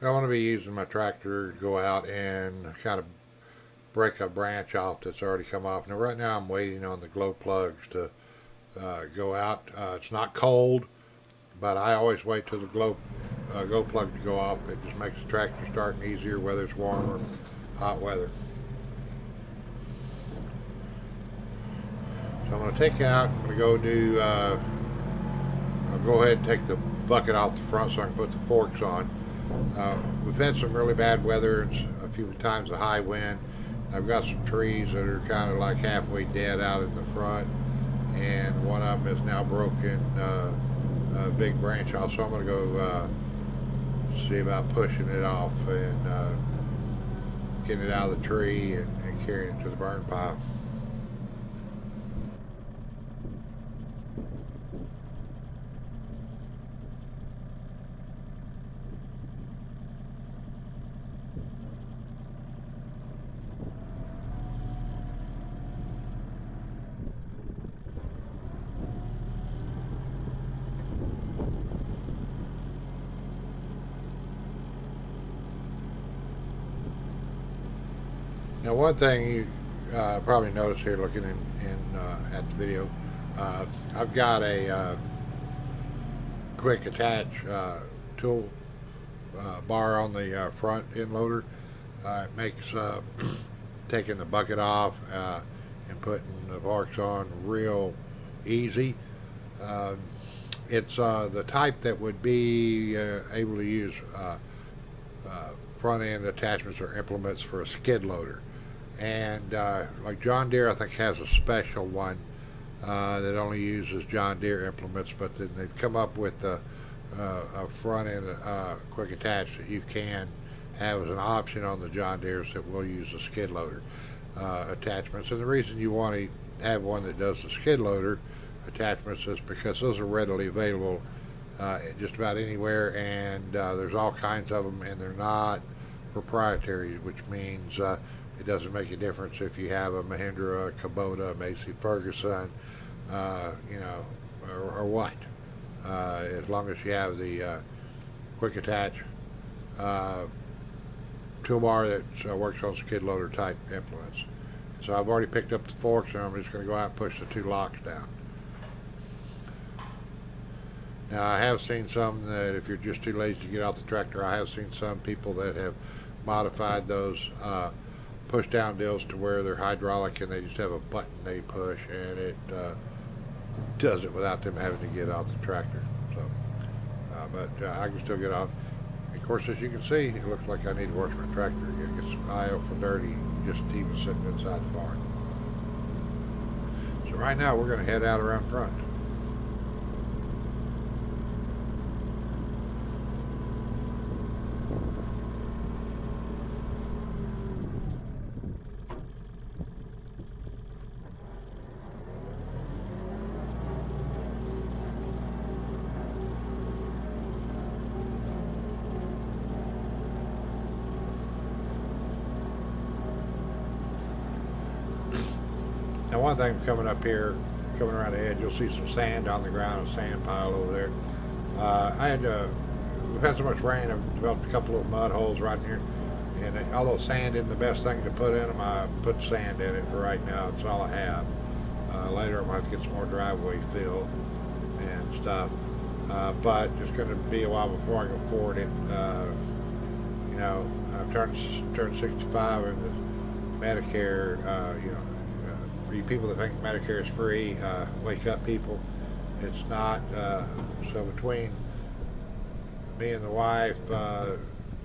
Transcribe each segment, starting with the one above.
I want to be using my tractor to go out and kind of break a branch off that's already come off. Now, right now, I'm waiting on the glow plugs to go out. It's not cold, but I always wait till the glow plug to go off. It just makes the tractor starting easier, whether it's warm or hot weather. So I'm going to take out. I'm going to go do. I'll go ahead and take the bucket off the front so I can put the forks on. We've had some really bad weather and a few times a high wind. I've got some trees that are kind of like halfway dead out in the front, and one of them is now broken, a big branch off. So I'm going to go see about pushing it off and getting it out of the tree and carrying it to the burn pile. Now, one thing you probably noticed here looking in at the video, I've got a quick attach tool bar on the front end loader. It makes taking the bucket off and putting the forks on real easy. Uh, it's the type that would be able to use front end attachments or implements for a skid loader. And like John Deere, I think has a special one that only uses John Deere implements, but then they've come up with a front end quick attach that you can have as an option on the John Deeres that will use the skid loader attachments. And the reason you want to have one that does the skid loader attachments is because those are readily available just about anywhere, and there's all kinds of them, and they're not proprietary, which means it doesn't make a difference if you have a Mahindra, a Kubota, Massey Ferguson, you know, or what. As long as you have the quick attach uh, toolbar that works on skid loader type implements. So I've already picked up the forks, and I'm just going to go out and push the two locks down. Now, I have seen some that if you're just too lazy to get off the tractor, I have seen some people that have modified those push down deals to where they're hydraulic and they just have a button they push, and it does it without them having to get off the tractor. So, but I can still get off. Of course, as you can see, it looks like I need to wash my tractor again. Get some oil for dirty, just even sitting inside the barn. So right now we're going to head out around front. Now, one thing coming up here, coming around the edge, you'll see some sand on the ground, a sand pile over there. We've had so much rain, I've developed a couple of mud holes right here. And although sand isn't the best thing to put in them, I put sand in it for right now. It's all I have. Later, I'm going to have to get some more driveway fill and stuff. But it's going to be a while before I can afford it. You know, I've turned 65 and the Medicare, you know, for you people that think Medicare is free, wake up, people. It's not. So between me and the wife,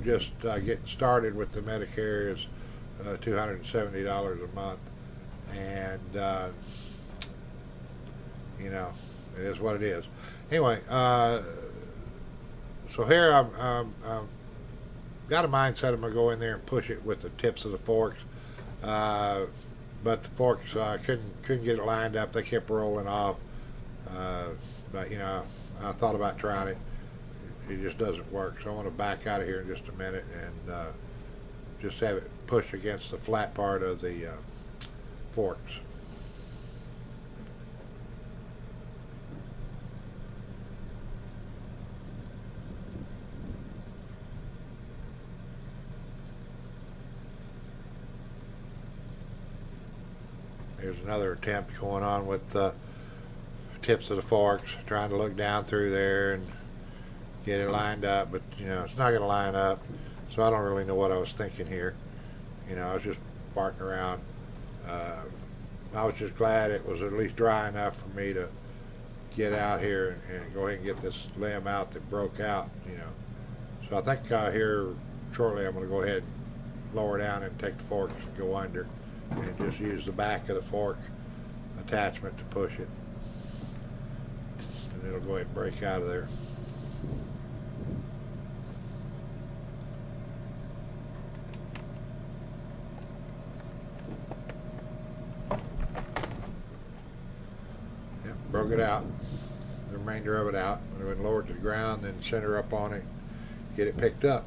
just getting started with the Medicare is $270 a month, and you know, it is what it is. Anyway, so here I'm got a mindset. I'm gonna go in there and push it with the tips of the forks. But the forks couldn't get it lined up. They kept rolling off. But you know, I thought about trying it. It just doesn't work. So I want to back out of here in just a minute and just have it push against the flat part of the forks. Here's another attempt going on with the tips of the forks, trying to look down through there and get it lined up, but it's not going to line up. So I don't really know what I was thinking here. I was just barking around. I was just glad it was at least dry enough for me to get out here and go ahead and get this limb out that broke out. So I think here shortly I'm going to go ahead and lower down and take the forks and go under and just use the back of the fork attachment to push it, and it'll go ahead and break out of there. Yep, broke it out, the remainder of it out. I'm going to lower it to the ground, then center up on it, get it picked up.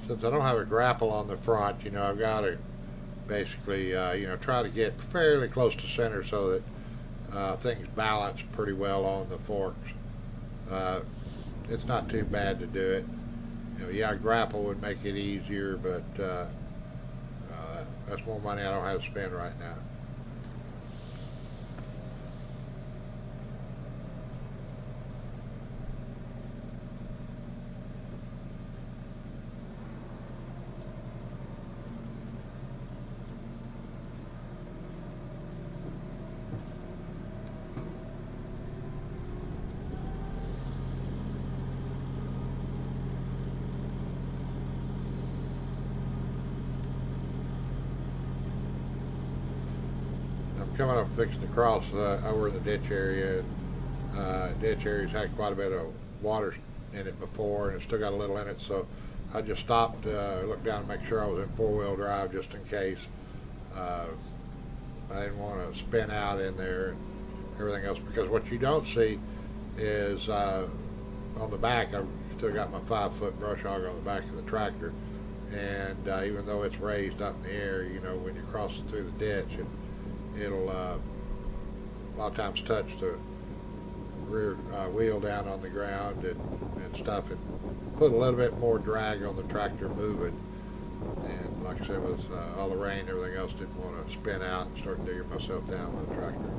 Since I don't have a grapple on the front, I've got to basically, try to get fairly close to center so that things balance pretty well on the forks. It's not too bad to do it. Yeah, a grapple would make it easier, but that's more money I don't have to spend right now. Coming up fixing to cross over in the ditch area. Ditch area's had quite a bit of water in it before, and it's still got a little in it, so I just stopped, looked down and make sure I was in four-wheel drive just in case. I didn't want to spin out in there and everything else, because what you don't see is on the back, I've still got my 5-foot brush hog on the back of the tractor, and even though it's raised up in the air, when you're crossing through the ditch, it'll a lot of times touch the rear wheel down on the ground and stuff, and put a little bit more drag on the tractor moving. And like I said, with all the rain and everything else, didn't want to spin out and start digging myself down with the tractor.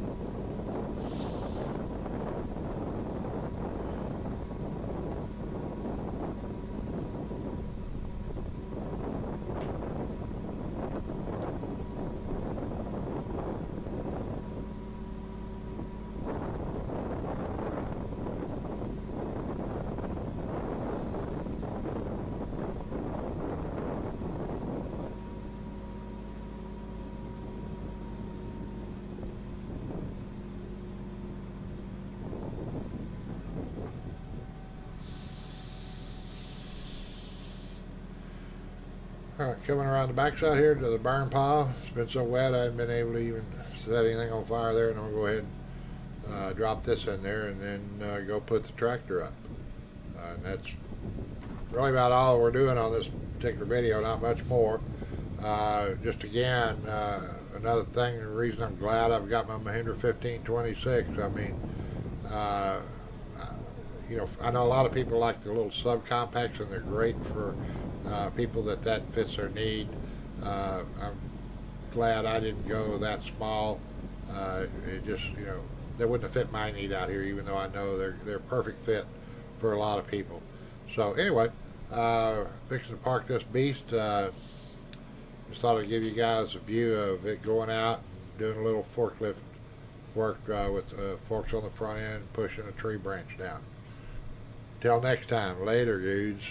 Alright, coming around the backside here to the burn pile. It's been so wet I haven't been able to even set anything on fire there, and I'm going to go ahead and drop this in there and then go put the tractor up. And that's really about all we're doing on this particular video, not much more. Just again, another thing, the reason I'm glad I've got my Mahindra 1526, I mean, I know a lot of people like the little subcompacts, and they're great for people that fits their need. I'm glad I didn't go that small. It just, they wouldn't have fit my need out here, even though I know they're a perfect fit for a lot of people. So anyway, fixing to park this beast. Just thought I'd give you guys a view of it going out and doing a little forklift work with forks on the front end, pushing a tree branch down. Till next time, later dudes.